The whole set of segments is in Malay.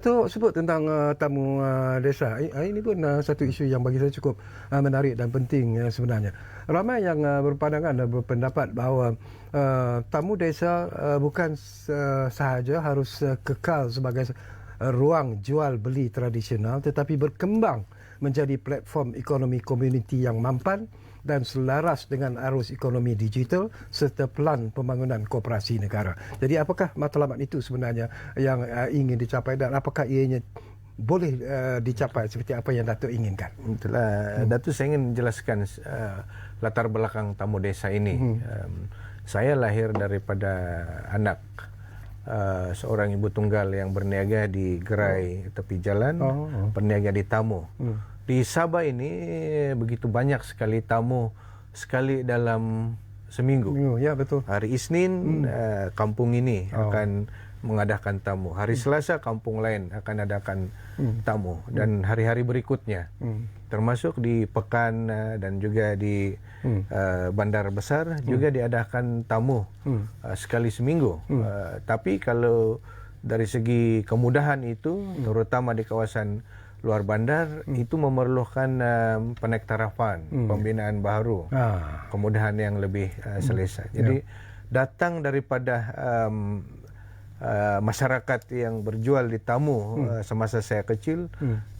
Tu sebut tentang tamu desa. Ini pun satu isu yang bagi saya cukup menarik dan penting sebenarnya. Ramai yang berpandangan dan berpendapat bahawa tamu desa bukan sahaja harus kekal sebagai ruang jual beli tradisional, tetapi berkembang menjadi platform ekonomi komuniti yang mampan dan selaras dengan arus ekonomi digital serta pelan pembangunan koperasi negara. Jadi apakah matlamat itu sebenarnya yang ingin dicapai dan apakah ianya boleh dicapai seperti apa yang Datuk inginkan? Itulah, Datuk, saya ingin jelaskan latar belakang tamu desa ini. Saya lahir daripada anak seorang ibu tunggal yang berniaga di gerai tepi jalan, berniaga di tamu. Di Sabah ini begitu banyak sekali tamu sekali dalam seminggu. Ya, betul. Hari Isnin kampung ini akan mengadakan tamu. Hari Selasa kampung lain akan adakan tamu, dan hari-hari berikutnya. Termasuk di Pekan dan juga di bandar besar juga diadakan tamu sekali seminggu. Tapi kalau dari segi kemudahan itu, terutama di kawasan luar bandar, itu memerlukan penektarafan, pembinaan baru, kemudahan yang lebih selesa. Jadi datang daripada masyarakat yang berjual di tamu semasa saya kecil,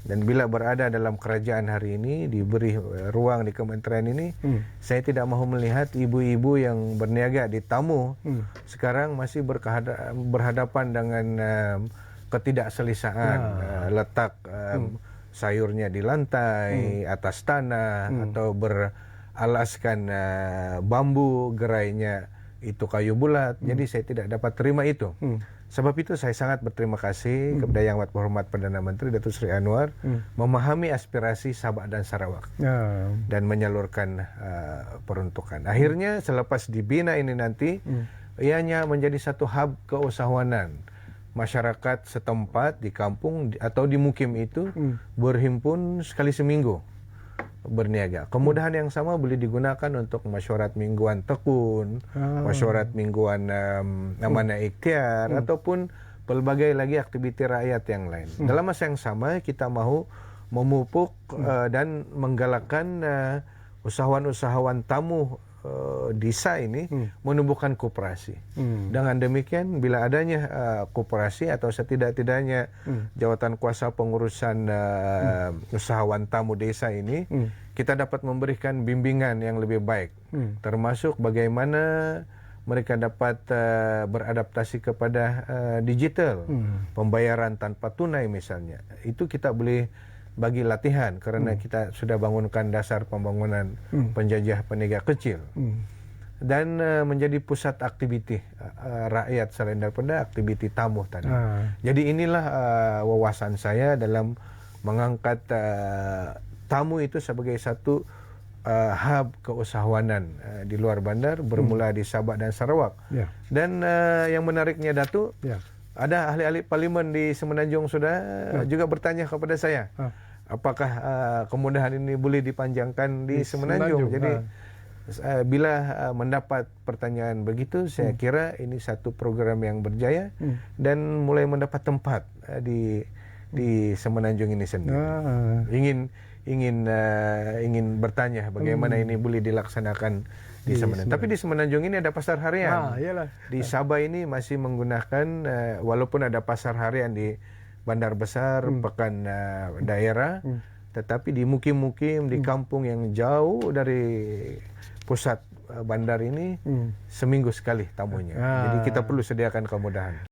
dan bila berada dalam kerajaan hari ini, diberi ruang di kementerian ini, saya tidak mahu melihat ibu-ibu yang berniaga di tamu sekarang masih berhadapan dengan ketidakselesaan, letak sayurnya di lantai, atas tanah, atau beralaskan bambu, gerainya itu kayu bulat. Jadi saya tidak dapat terima itu. Sebab itu saya sangat berterima kasih kepada Yang Amat Berhormat Perdana Menteri Datuk Seri Anwar memahami aspirasi Sabah dan Sarawak dan menyalurkan peruntukan. Akhirnya selepas dibina ini nanti, ianya menjadi satu hub keusahawanan. Masyarakat setempat di kampung atau di mukim itu berhimpun sekali seminggu berniaga. Kemudahan yang sama boleh digunakan untuk mesyuarat mingguan tekun, mesyuarat mingguan amanah ikhtiar, ataupun pelbagai lagi aktiviti rakyat yang lain. Dalam masa yang sama, kita mahu memupuk dan menggalakkan usahawan-usahawan tamu desa ini menumbuhkan koperasi. Dengan demikian, bila adanya koperasi atau setidak-tidaknya jawatan kuasa pengurusan usahawan tamu desa ini, kita dapat memberikan bimbingan yang lebih baik, termasuk bagaimana mereka dapat beradaptasi kepada digital, pembayaran tanpa tunai misalnya. Itu kita boleh bagi latihan, kerana kita sudah bangunkan dasar pembangunan penjajah peniaga kecil dan menjadi pusat aktiviti rakyat selain daripada aktiviti tamu tadi. Jadi inilah wawasan saya dalam mengangkat tamu itu sebagai satu hub keusahawanan di luar bandar, bermula di Sabah dan Sarawak. Dan yang menariknya, Datuk, ada ahli-ahli parlimen di Semenanjung sudah juga bertanya kepada saya, apakah kemudahan ini boleh dipanjangkan di Semenanjung. Jadi bila mendapat pertanyaan begitu, saya kira ini satu program yang berjaya dan mulai mendapat tempat di Semenanjung ini sendiri. Ingin bertanya bagaimana ini boleh dilaksanakan di Semenanjung. Tapi di Semenanjung ini ada pasar harian. Di Sabah ini masih menggunakan, walaupun ada pasar harian di bandar besar, pekan daerah, tetapi di mukim-mukim, di kampung yang jauh dari pusat bandar ini, seminggu sekali tamunya. Jadi kita perlu sediakan kemudahan.